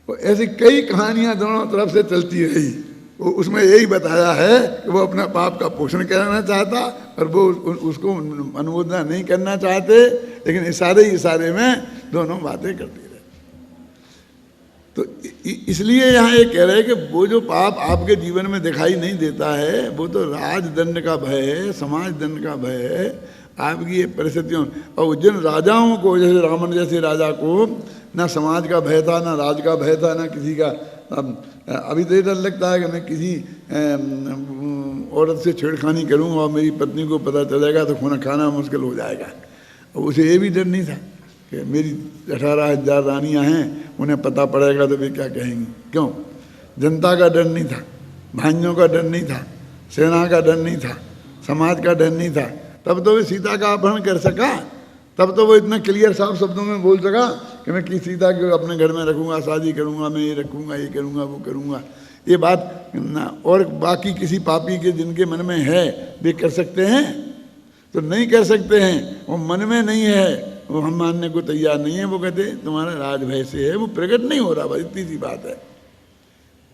वो ऐसी कई कहानियां दोनों तरफ से चलती रही। वो उसमें यही बताया है कि वो अपना पाप का पोषण कराना चाहता, और वो उसको अनुमोदना नहीं करना चाहते, लेकिन इशारे में दोनों बातें करते रहे। तो इसलिए यहाँ ये कह रहे हैं कि वो जो पाप आपके जीवन में दिखाई नहीं देता है, वो तो राजदंड का भय है, समाज दंड का भय है, आपकी ये परिस्थितियों। और जिन राजाओं को, जैसे रावण जैसे राजा को ना समाज का भय था, ना राज का भय था, ना किसी का, अभी तो डर लगता है कि मैं किसी औरत से छेड़खानी करूँगा और मेरी पत्नी को पता चलेगा तो खाना मुश्किल हो जाएगा। और उसे ये भी डर नहीं था कि मेरी 18,000 रानियाँ हैं, उन्हें पता पड़ेगा तो वे क्या कहेंगी। क्यों? जनता का डर नहीं था, भाइयों का डर नहीं था, सेना का डर नहीं था, समाज का डर नहीं था। तब तो वे सीता का अपहरण कर सका, तब तो वो इतना क्लियर साफ शब्दों में बोल सका कि मैं किस सीता को अपने घर में रखूँगा, शादी करूँगा, मैं ये रखूँगा, ये करूँगा, वो करूँगा, ये बात ना। और बाकी किसी पापी के जिनके मन में है वे कर सकते हैं? तो नहीं कर सकते हैं। वो मन में नहीं है, वो हम मानने को तैयार नहीं है। वो कहते तुम्हारा राज भय से है, वो प्रकट नहीं हो रहा, बस इतनी सी बात है।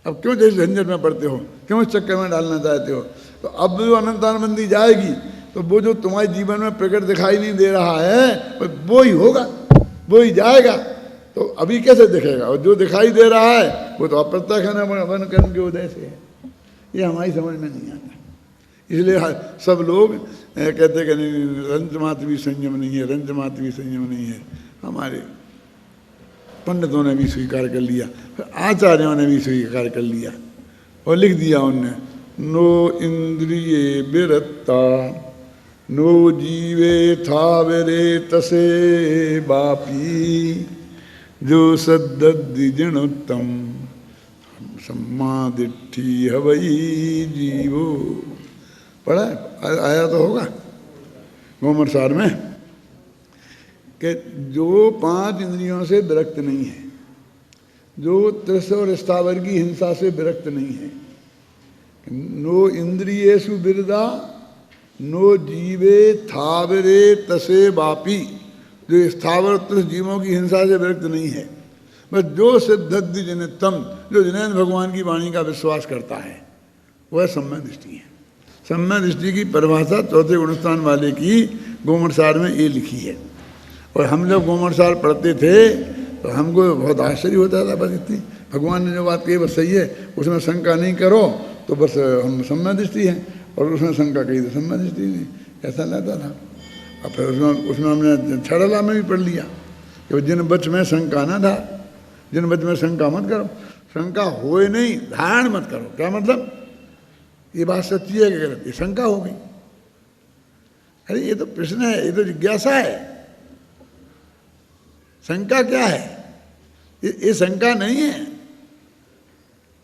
अब क्यों जैसे झंझट में पड़ते हो, क्यों इस चक्कर में डालना चाहते हो? तो अब जो अनंतानबंदी जाएगी तो वो जो तुम्हारे जीवन में प्रकट दिखाई नहीं दे रहा है वो ही होगा, वो ही जाएगा। तो अभी कैसे दिखेगा? और जो दिखाई दे रहा है वो तो अप्रत्यक्ष है, वन कर्म के उदय से है। ये हमारी समझ में नहीं आता। इसलिए सब लोग कहते कि नहीं, रंच मात्र भी संयम नहीं है, रंच मात्र भी संयम नहीं है। हमारे पंडितों ने भी स्वीकार कर लिया, फिर आचार्यों ने भी स्वीकार कर लिया और लिख दिया उनने, नो इंद्रिये विरत्ता नो जीवे था वेरे तसे बापी जो सद्दिजनोत्तम सम्मादिठी हवई जीवो। पढ़ा आया तो होगा गोमरसार में कि जो 5 इंद्रियों से विरक्त नहीं है, जो तृष और स्थावर की हिंसा से विरक्त नहीं है, नो इंद्रियेषु विरदा नो जीवे थावरे तसे वापी, जो स्थावर तुष जीवों की हिंसा से विरक्त नहीं है। बस जो सिद्धि जिनेतम, जो जिनेन्द्र भगवान की वाणी का विश्वास करता है, वह सम्यक दृष्टि है। सम्यक दृष्टि की परिभाषा चौथे गुणस्थान वाले की गोमटसार में ये लिखी है। और हम जब गोमटसार पढ़ते थे तो हमको बहुत आश्चर्य होता था, बस इतनी भगवान ने जो बात कही बस सही है, उसमें शंका नहीं करो तो बस हम सम्यक दृष्टि हैं, और उसमें शंका कही तो सम्यक दृष्टि नहीं, ऐसा लगता था। और फिर उसमें हमने छड़ला में भी पढ़ लिया कि जिन बच में शंका ना था, जिन बच में शंका मत करो, शंका होए नहीं, धारण मत करो। क्या मतलब? ये बात सच्ची है कि गलत? ये शंका हो गई। अरे ये तो प्रश्न है, ये तो जिज्ञासा है। शंका क्या है? ये शंका नहीं है।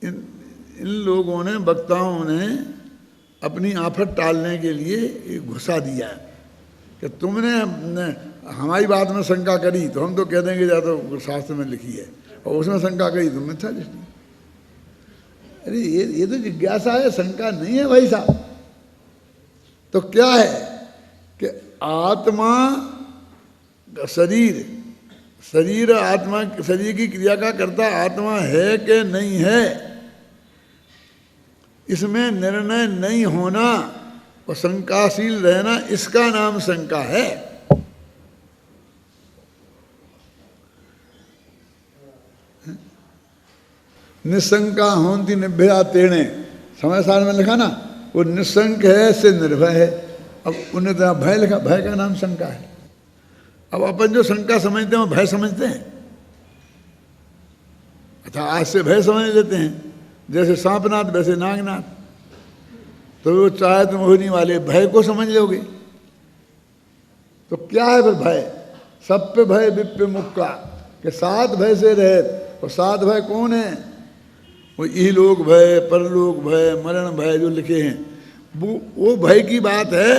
इन लोगों ने, वक्ताओं ने अपनी आफत टालने के लिए एक घुसा दिया कि तुमने हमारी बात में शंका करी तो हम तो कह देंगे या तो शास्त्र में लिखी है, और उसमें शंका करी तो मिथ्या दृष्टि। अरे ये तो जिज्ञासा है, शंका नहीं है भाई साहब। तो क्या है कि आत्मा, शरीर आत्मा, शरीर की क्रिया का कर्ता आत्मा है कि नहीं है, इसमें निर्णय नहीं होना और शंकाशील रहना, इसका नाम शंका है। निशंका होंती निभया तेणे, समय सार में लिखा ना, वो निशंक है से निर्भय है। अब उन्हें तो भय लिखा, भय का नाम शंका है। अब अपन जो शंका समझते हैं वो भय समझते हैं, अच्छा आज से भय समझ लेते हैं। जैसे सांपनाथ वैसे नागनाथ, तो वो चाहत मोहिनी वाले भय को समझ लोगे। तो क्या है फिर भय? सब पे भय विप्य मुक्का, के सात भय से रहे। और सात भय कौन है? वो इहलोक भय, परलोक भय, मरण भय जो लिखे हैं, वो भय की बात है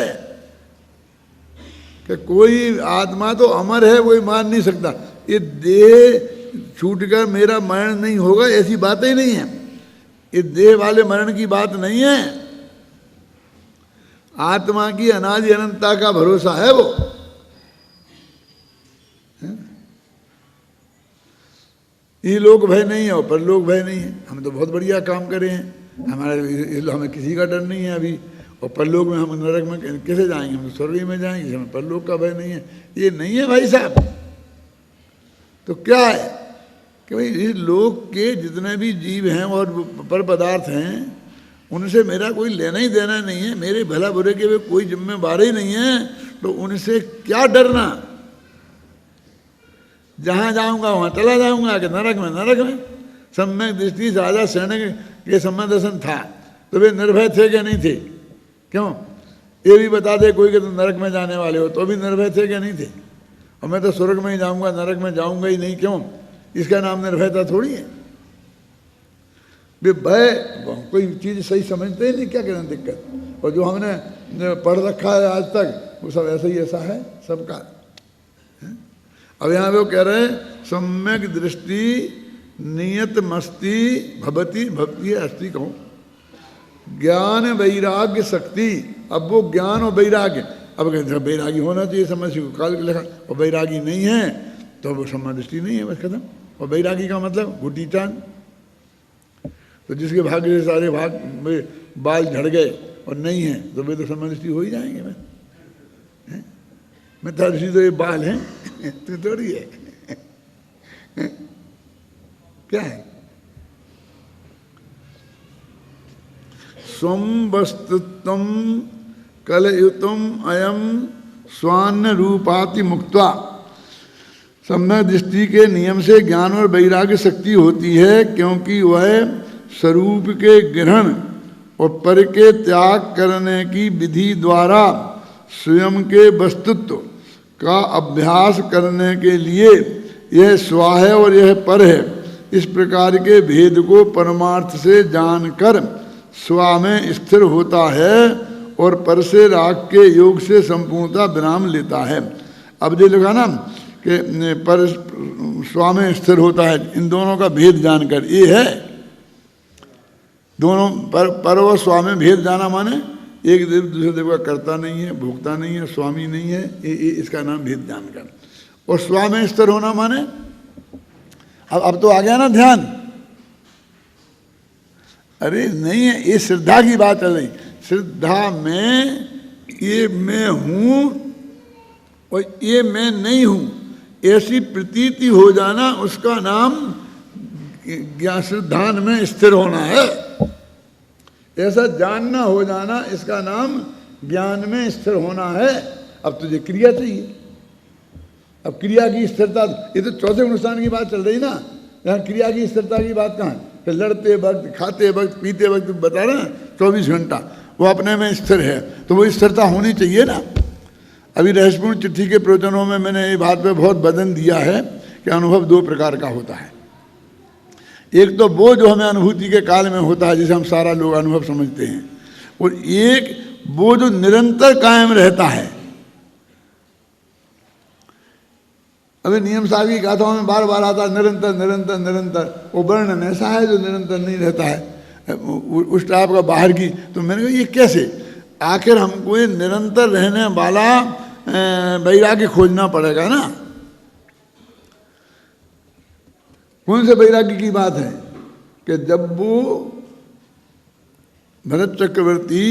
कि कोई आत्मा तो अमर है, वो मान नहीं सकता। ये देह छूटकर मेरा मरण नहीं होगा, ऐसी बात ही नहीं है। ये देह वाले मरण की बात नहीं है। आत्मा की अनादि अनंतता का भरोसा है वो। ये लोग भय नहीं है और परलोक भय नहीं है। हम तो बहुत बढ़िया काम करे हैं, हमें किसी का डर नहीं है अभी। और परलोक में हम नरक में कैसे जाएंगे? हम तो स्वर्ग में जाएंगे, हमें परलोक का भय नहीं है। ये नहीं है भाई साहब। तो क्या है कि भाई इस लोक के जितने भी जीव हैं और पर पदार्थ हैं, उनसे मेरा कोई लेना ही देना नहीं है। मेरे भला बुरे के वे कोई जिम्मेवारी नहीं है, तो उनसे क्या डरना? जहाँ जाऊँगा वहाँ चला जाऊँगा कि नरक में। सम्यक दृष्टि से राजा सैनिक के सम्यक दर्शन था तो वे निर्भय थे कि नहीं थे? क्यों? ये भी बता दे कोई कि तुम नरक में जाने वाले हो, तो भी निर्भय थे कि नहीं थे? और मैं तो स्वर्ग में ही जाऊँगा, नरक में जाऊँगा ही नहीं। क्यों? इसका नाम निर्भयता थोड़ी है। वे भय कोई चीज़ सही समझते ही नहीं, क्या करें दिक्कत। और जो हमने पढ़ रखा है आज तक वो सब ऐसा ही ऐसा है सबका। अब यहाँ वो कह रहे हैं सम्यक दृष्टि नियत मस्ती भवती भक्ति अस्थि कहूँ ज्ञान वैराग्य शक्ति। अब वो ज्ञान और वैराग्य, अब कहते वैरागी होना चाहिए समझ काल के लिखा, और वैरागी नहीं है तो वो सम्यक दृष्टि नहीं है, बस खत्म। और वैरागी का मतलब गुटी चांद। तो जिसके भाग्य से सारे भाग में बाल झड़ गए और नहीं है तो वे तो सम्यक दृष्टि हो ही जाएंगे। मैं दृष्टि तो ये बाल हैं तो थोड़ी है। क्या है? स्वम वस्तुत्वम कलयुतम अयम स्वान्न रूपाति मुक्त्वा। सम्यक दृष्टि के नियम से ज्ञान और वैराग्य शक्ति होती है, क्योंकि वह स्वरूप के ग्रहण और पर के त्याग करने की विधि द्वारा स्वयं के वस्तुत्व का अभ्यास करने के लिए यह स्व है और यह पर है, इस प्रकार के भेद को परमार्थ से जानकर स्व में स्थिर होता है और पर से राग के योग से संपूर्णता विराम लेता है। अब जो लिखा ना कि पर स्व में स्थिर होता है, इन दोनों का भेद जानकर, ये है दोनों पर व स्व में भेद जाना माने एक देव दूसरे देव का कर्ता नहीं है, भोक्ता नहीं है, स्वामी नहीं है, ये इसका नाम भेद जानकर। और स्व में स्थिर होना माने अब तो आ गया ना ध्यान। अरे नहीं है, ये श्रद्धा की बात चल रही। श्रद्धा में ये मैं हूं और ये मैं नहीं हूं, ऐसी प्रतीति हो जाना, उसका नाम ज्ञान श्रद्धान में स्थिर होना है। ऐसा जानना हो जाना, इसका नाम ज्ञान में स्थिर होना है। अब तुझे क्रिया चाहिए। अब क्रिया की स्थिरता, ये तो चौथे अनुष्ठान की बात चल रही ना, यहाँ क्रिया की स्थिरता की बात कहाँ है? तो लड़ते वक्त, खाते वक्त, पीते वक्त बता रहे हैं 24 घंटा वो अपने में स्थिर है, तो वो स्थिरता होनी चाहिए ना। अभी रहस्यपूर्ण चिट्ठी के प्रवचनों में मैंने ये बात पे बहुत वजन दिया है कि अनुभव 2 प्रकार का होता है। एक तो वो जो हमें अनुभूति के काल में होता है, जिसे हम सारा लोग अनुभव समझते हैं, और एक वो जो निरंतर कायम रहता है। अभी नियम साहब की गाथाओं में बार बार आता है निरंतर निरंतर निरंतर, वो वर्णन ऐसा है जो निरंतर नहीं रहता है, उस टाइप का बाहर की। तो मैंने कहा ये कैसे, आखिर हमको ये निरंतर रहने वाला वैराग्य खोजना पड़ेगा ना। कौन से वैराग्य की बात है कि जब वो भरत चक्रवर्ती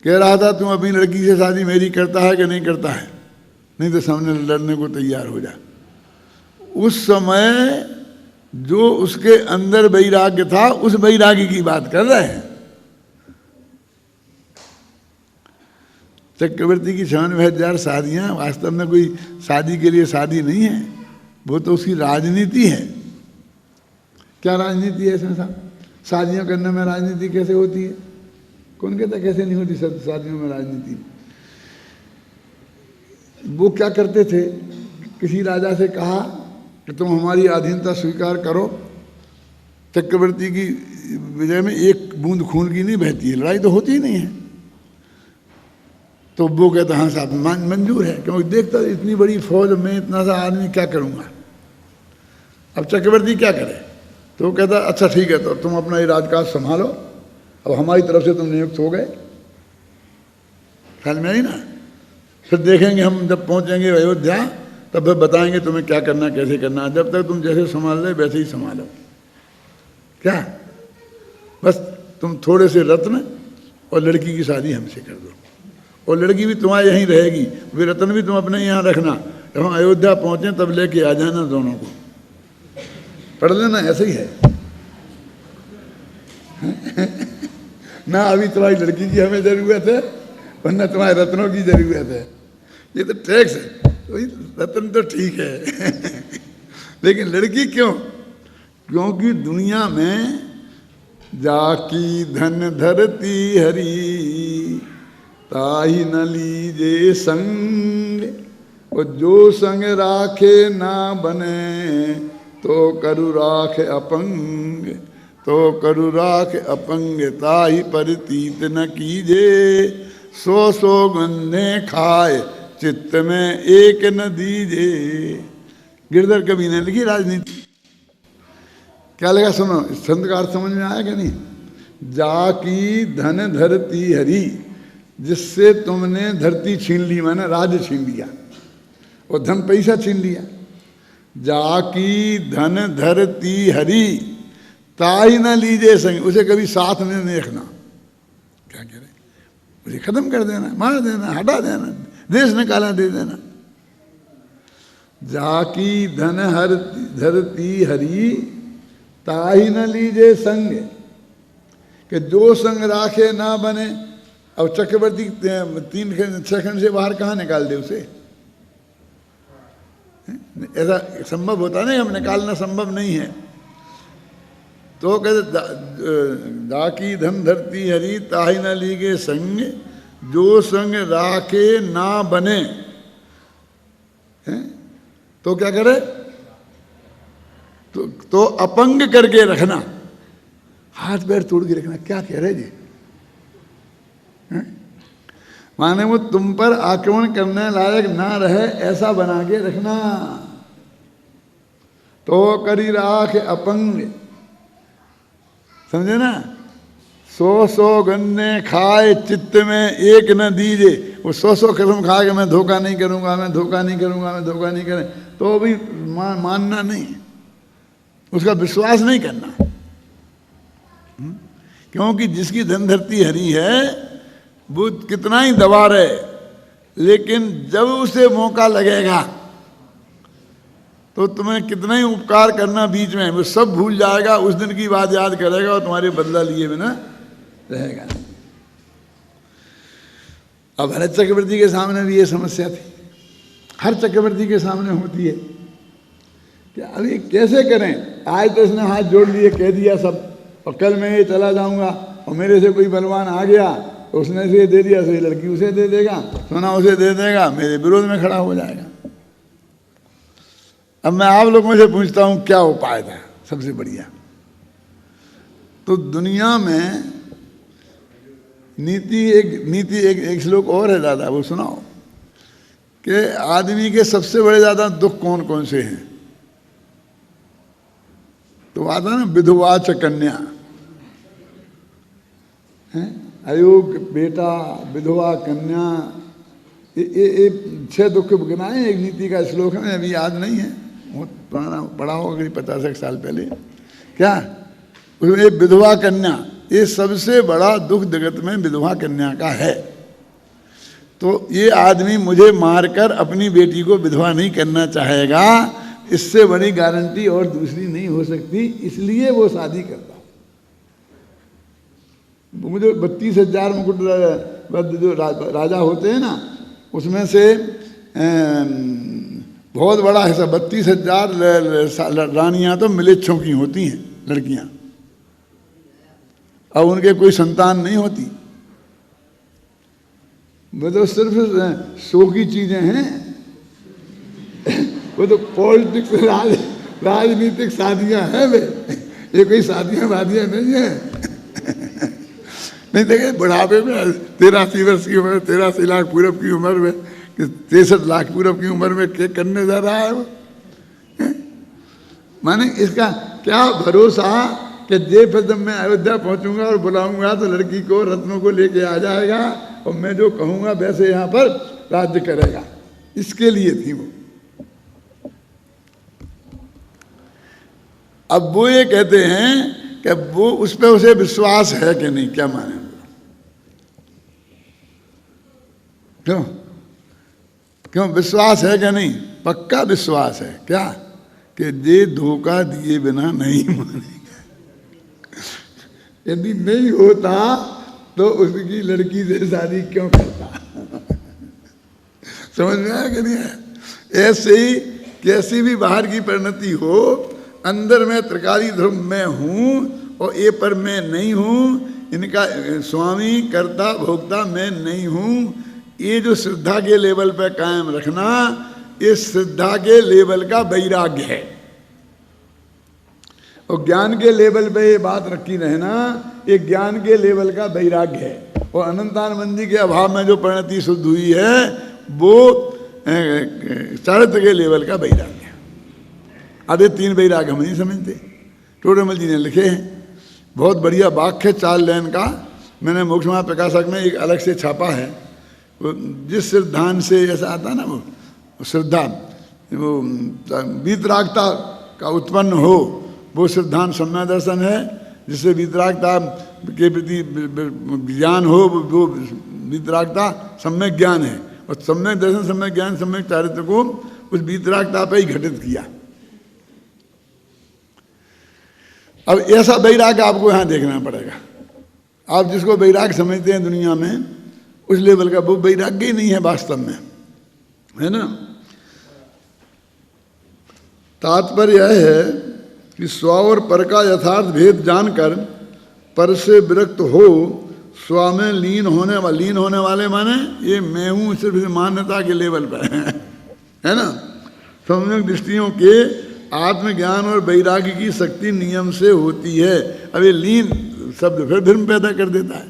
कह रहा था तुम अपनी लड़की से शादी मेरी करता है कि नहीं करता है, नहीं तो सामने लड़ने को तैयार हो जा। उस समय जो उसके अंदर वैराग्य था, उस वैराग्य की बात कर रहे हैं। चक्रवर्ती की समझ में 1000 शादियां वास्तव में कोई शादी के लिए शादी नहीं है, वो तो उसकी राजनीति है। क्या राजनीति है इसमें साहब? शादियां करने में राजनीति कैसे होती है? कौन कहता कैसे नहीं होती शादियों में राजनीति? वो क्या करते थे, किसी राजा से कहा कि तुम हमारी अधीनता स्वीकार करो। चक्रवर्ती की विजय में एक बूंद खून की नहीं बहती है, लड़ाई तो होती ही नहीं है। तो वो कहता हाँ साहब मंजूर है, क्योंकि देखता इतनी बड़ी फौज में इतना सा आदमी क्या करूँगा। अब चक्रवर्ती क्या करे, तो वो कहता अच्छा ठीक है, तो तुम अपना ये राजकाज संभालो, अब हमारी तरफ से तुम नियुक्त हो गए। ख्याल में आई ना। फिर देखेंगे हम जब पहुँचेंगे अयोध्या, तब फिर बताएंगे तुम्हें क्या करना कैसे करना। जब तक तुम जैसे संभाल रहे वैसे ही संभालो। क्या बस तुम थोड़े से रत्न और लड़की की शादी हमसे कर दो, और लड़की भी तुम्हारे यहीं रहेगी, वे रत्न भी तुम अपने यहाँ रखना। जब हम अयोध्या पहुँचे तब लेके आ जाना दोनों को। पढ़ लेना, ऐसे ही है ना। अभी तुम्हारी लड़की की हमें जरूरत है, वरना तुम्हारे रत्नों की जरूरत है। ये तो टैक्स है, रत्न तो ठीक है लेकिन लड़की क्यों? क्योंकि दुनिया में जाकी धन धरती हरी, ताही न लीजे संग, और जो संग राखे ना बने, तो करु राख अपंग, तो करु राख अपंग, ताही परितीत न कीजे, सो सो गन्ने खाए चित्त में एक न दीजे। गिरधर कवि ने लिखी राजनीति। क्या लगा सुनो, संत का अर्थ समझ में आया कि नहीं? जाकी धन धरती हरी, जिससे तुमने धरती छीन ली, मैंने राज्य छीन लिया और धन पैसा छीन लिया। जाकी धन धरती हरी, ताही न लीजे संग, उसे कभी साथ में नहीं रखना। क्या कह रहे, उसे खत्म कर देना, मार देना, हटा देना, देश निकाला दे देना। जाकी धन हर धरती हरी, ताही न लीजे संग, कि जो संग राखे ना बने। अब चक्रवर्ती 3-6 खंड से बाहर कहाँ निकाल दे उसे? ऐसा संभव होता नहीं, हम निकालना संभव नहीं है। तो कहते जाकी धन धरती हरी, ताही न लीगे संग, जो संग राखे ना बने। तो क्या करे? तो अपंग करके रखना, हाथ पैर तोड़ के रखना। क्या कह रहे जी? माने वो तुम पर आक्रमण करने लायक ना रहे, ऐसा बना के रखना। तो करी राख अपंग, समझे ना? 100 गन्ने खाए चित्त में एक न दीजे, वो 100 कसम खा के मैं धोखा नहीं करूँगा, मैं धोखा नहीं करूँगा, मैं धोखा नहीं करें, तो भी मानना नहीं, उसका विश्वास नहीं करना। क्योंकि जिसकी धनधरती हरी है वो कितना ही दबा रहे, लेकिन जब उसे मौका लगेगा तो तुम्हें कितना ही उपकार करना बीच में वो सब भूल जाएगा, उस दिन की बात याद करेगा और तुम्हारे बदला लिए बिना रहेगा। अब भरत चक्रवर्ती के सामने भी ये समस्या थी, हर चक्रवर्ती के सामने होती है कि अभी कैसे करें। आज तो इसने हाथ जोड़ लिए, कह दिया सब, और कल मैं ये चला जाऊंगा और मेरे से कोई बलवान आ गया तो उसने से दे दिया, सही लड़की उसे दे देगा, सोना उसे दे देगा, मेरे विरोध में खड़ा हो जाएगा। अब मैं आप लोगों से पूछता हूं क्या उपाय था सबसे बढ़िया। तो दुनिया में नीति एक श्लोक और है दादा, वो सुनाओ कि आदमी के सबसे बड़े ज्यादा दुख कौन कौन से हैं। तो आता ना विधवा च कन्या, अयोग बेटा, विधवा कन्या, ये 6 दुख गिनाए एक नीति का श्लोक है, अभी याद नहीं है, बहुत पुराना पढ़ा होगा करीब 50 साल पहले। क्या उसमें विधवा कन्या, ये सबसे बड़ा दुख जगत में विधवा कन्या का है। तो ये आदमी मुझे मारकर अपनी बेटी को विधवा नहीं करना चाहेगा, इससे बड़ी गारंटी और दूसरी नहीं हो सकती, इसलिए वो शादी करता। मुझे 32,000 मुकुट जो राजा होते हैं ना, उसमें से बहुत बड़ा हिस्सा 32,000 रानियां तो मिलेच्छों की होती हैं, लड़कियां, और उनके कोई संतान नहीं होती। वो तो सिर्फ शो की चीजें हैं, वो तो पॉलिटिक्स राजनीतिक शादियां हैं वे, ये कोई शादियां वादियां नहीं है। नहीं देखे बुढ़ापे में 83 वर्ष की उम्र, 83 लाख पूरब की उम्र में, 63 लाख पूरब की उम्र में केक करने जा रहा है वो। माने इसका क्या भरोसा कि जब मैं अयोध्या पहुंचूंगा और बुलाऊंगा तो लड़की को रत्नों को लेके आ जाएगा और मैं जो कहूंगा वैसे यहाँ पर राज्य करेगा। इसके लिए थी वो। अब वो ये कहते हैं कि वो उस पर उसे विश्वास है कि नहीं, क्या माने? क्यों विश्वास है कि नहीं? पक्का विश्वास है क्या कि ये धोखा दिए बिना नहीं मानेगा। यदि नहीं होता तो उसकी लड़की से शादी क्यों करता? समझ में आया कि नहीं है? ऐसे ही कैसी भी बाहर की परिणति हो, अंदर में त्रिकाली ध्रुव में हूं और ये पर मैं नहीं हूं, इनका स्वामी कर्ता भोक्ता मैं नहीं हूं, ये जो श्रद्धा के लेवल पर कायम रखना, इस श्रद्धा के लेवल का वैराग्य है। और ज्ञान के लेवल पे ये बात रखी रहना, ये ज्ञान के लेवल का वैराग्य है। और अनंतानंदी के अभाव में जो परिणति शुद्ध हुई है वो चारित्र के लेवल का वैराग्य है। आधे 3 वैराग्य हम नहीं समझते। टोडरमल जी ने लिखे हैं, बहुत बढ़िया वाक्य 4 लाइन का, मैंने मोक्षमार्ग प्रकाशक में एक अलग से छापा है। जिस श्रद्धान से ऐसा आता ना, वो श्रद्धा, वो वीतरागता का उत्पन्न हो, वो श्रद्धान सम्यक दर्शन है। जिससे वीतरागता के प्रति ज्ञान हो, वो वीतरागता सम्यक ज्ञान है। और सम्यक दर्शन, सम्यक ज्ञान, सम्यक चारित्र को उस वीतरागता पर ही घटित किया। अब ऐसा वैराग्य आपको यहाँ देखना पड़ेगा। आप जिसको वैराग्य समझते हैं दुनिया में, उस लेवल का वो वैराग्य ही नहीं है वास्तव में, है ना। तात्पर्य यह है कि स्व और पर का यथार्थ भेद जानकर पर से विरक्त हो स्व में लीन होने वाले माने ये मैं हूं, सिर्फ मान्यता के लेवल पर है ना। सम्यक दृष्टियों के आत्मज्ञान और वैराग्य की शक्ति नियम से होती है। अब ये लीन शब्द फिर भ्रम पैदा कर देता है।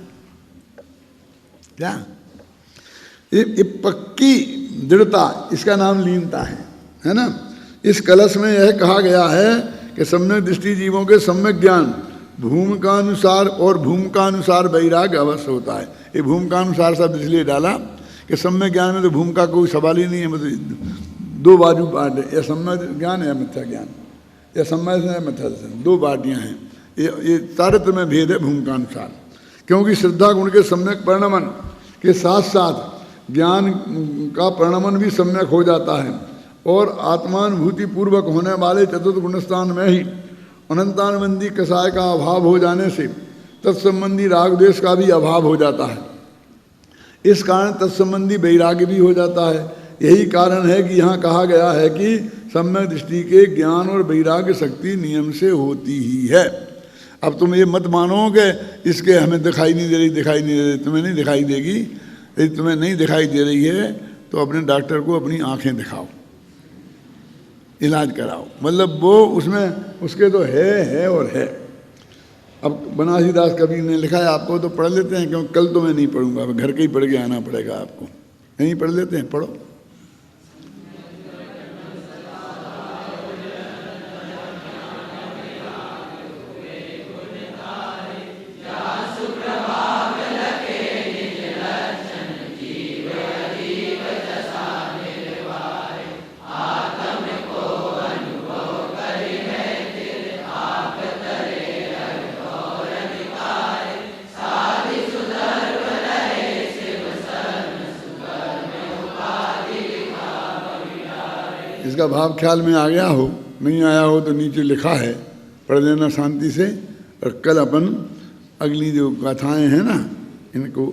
क्या ये पक्की दृढ़ता, इसका नाम लीनता है ना। इस कलश में यह कहा गया है कि सम्यक दृष्टि जीवों के सम्यक ज्ञान भूमिकानुसार और भूमिकानुसार वैराग्य अवश्य होता है। ये भूमिकानुसार शब्द इसलिए डाला कि सम्यक ज्ञान में तो भूम का कोई सवाल ही नहीं है, मतलब दो बाजू पार्ट है, या सम्यक ज्ञान या मिथ्या ज्ञान, या सम्यक या मिथ्या दर्शन, दो पार्टियाँ हैं। ये तारतम्य में भेद है भूम का अनुसार, क्योंकि श्रद्धा गुण के सम्यक परिणमन के साथ साथ ज्ञान का परिणमन भी सम्यक हो जाता है, और आत्मानुभूति पूर्वक होने वाले चतुर्थ गुणस्थान में ही अनंतानुबंधी कषाय का अभाव हो जाने से तत्संबंधी राग द्वेष का भी अभाव हो जाता है। इस कारण तत्संबंधी वैराग्य भी हो जाता है। यही कारण है कि यहाँ कहा गया है कि सम्यक दृष्टि के ज्ञान और वैराग्य शक्ति नियम से होती ही है। अब तुम ये मत मानो कि इसके हमें दिखाई नहीं दे रही, दिखाई नहीं दे रही, तुम्हें नहीं दिखाई देगी। यदि तुम्हें नहीं दिखाई दे रही है तो अपने डॉक्टर को अपनी आंखें दिखाओ, इलाज कराओ, मतलब वो उसमें उसके तो है और है। अब बनारसी दास कबीर ने लिखा है, आपको तो पढ़ लेते हैं, क्योंकि कल तो मैं नहीं पढ़ूंगा, घर के ही पढ़ के आना पड़ेगा आपको। नहीं पढ़ लेते हैं, पढ़ो। इसका भाव ख्याल में आ गया हो, नहीं आया हो तो नीचे लिखा है, पढ़ लेना शांति से। और कल अपन अगली जो गाथाएं हैं ना, इनको